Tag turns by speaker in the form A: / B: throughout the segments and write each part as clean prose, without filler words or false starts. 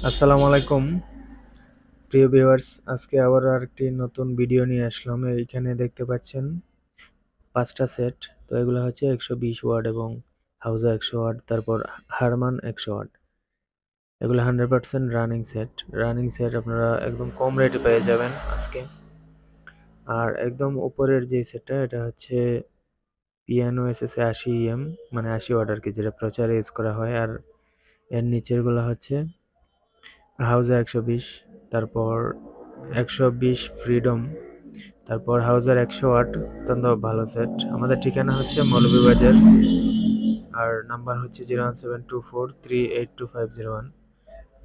A: আসসালামু আলাইকুম প্রিয় ভিউয়ার্স, আজকে আবার আরেকটি নতুন ভিডিও নিয়ে আসলাম। এইখানে দেখতে পাচ্ছেন 5টা সেট। তো এগুলো হচ্ছে 120 ওয়াট এবং হাউজা 100 ওয়াট, তারপর হারমান 100 ওয়াট। এগুলো 100% রানিং সেট আপনারা একদম কম রেটে পেয়ে যাবেন আজকে। আর একদম উপরের যে সেটটা, এটা হচ্ছে পিয়ানো এসএসএ 80 মানে 80 ওয়াট আর কি, যেটা প্রচারে ইউজ করা হয়। আর এর নিচের গুলো হচ্ছে হাউজা 120, তারপর 120 ফ্রিডম, তারপর হাউজার 100 ওয়াট। অত্যন্ত ভালো সেট। আমাদের ঠিকানা হচ্ছে মৌলভীবাজার, আর নাম্বার হচ্ছে 01724382501।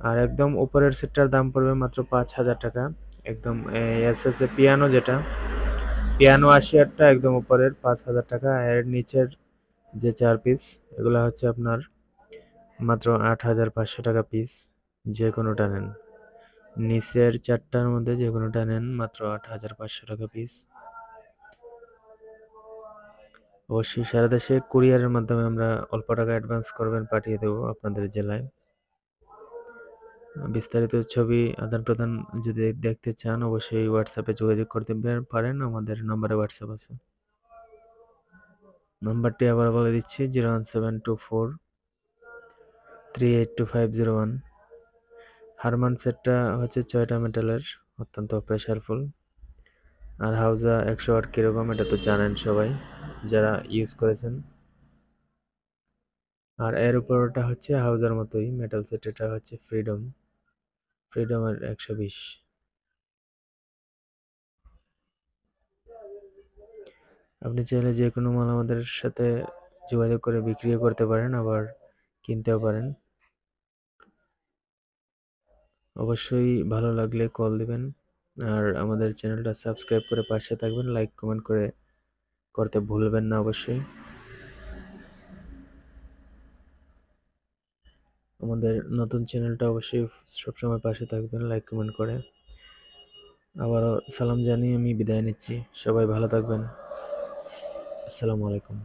A: আর একদম উপরের সেটটার দাম পড়বে মাত্র 5,000 টাকা। একদম এসএসএ পিয়ানো, যেটা পিয়ানো 80 ওয়াটটা একদম উপরের 5,000 টাকা। এর নিচের যে 4 পিস, এগুলো হচ্ছে আপনার মাত্র 8,500 টাকা পিস। যে কোনোটা নেন, নিচের 4টার মধ্যে যে কোনোটা নেন, মাত্র 8,500 টাকা পিস। অবশ্যই সারা দেশে কুরিয়ারের মাধ্যমে আমরা অল্প টাকা অ্যাডভান্স করবেন, পাঠিয়ে দেবো আপনাদের জেলায়। বিস্তারিত ছবি আদান প্রদান যদি দেখতে চান, অবশ্যই হোয়াটসঅ্যাপে যোগাযোগ করতে পারেন। আমাদের নম্বরে হোয়াটসঅ্যাপ আছে। নাম্বারটি আবার বলে দিচ্ছি, 01724382501। হারমান সেটটা হচ্ছে 6টা মেটালের, অত্যন্ত প্রেসারফুল। আর হাউজা 100 ওয়াট কিরকম, এটা তো জানেন সবাই যারা ইউজ করেছেন। আর এর উপরটা হচ্ছে হাউজার মতোই মেটাল সেট, এটা হচ্ছে ফ্রিডমের 120। আপনি চাইলে যে কোনো মাল আমাদের সাথে যোগাযোগ করে বিক্রিও করতে পারেন, আবার কিনতেও পারেন। অবশ্যই ভালো লাগলে কল দিবেন, আর আমাদের চ্যানেলটা সাবস্ক্রাইব করে পাশে থাকবেন। লাইক কমেন্ট করতে ভুলবেন না অবশ্যই। আমাদের নতুন চ্যানেলটা অবশ্যই সবসময় পাশে থাকবেন, লাইক কমেন্ট করে। আবারও সালাম জানিয়ে আমি বিদায় নিচ্ছি। সবাই ভালো থাকবেন। আসসালামু আলাইকুম।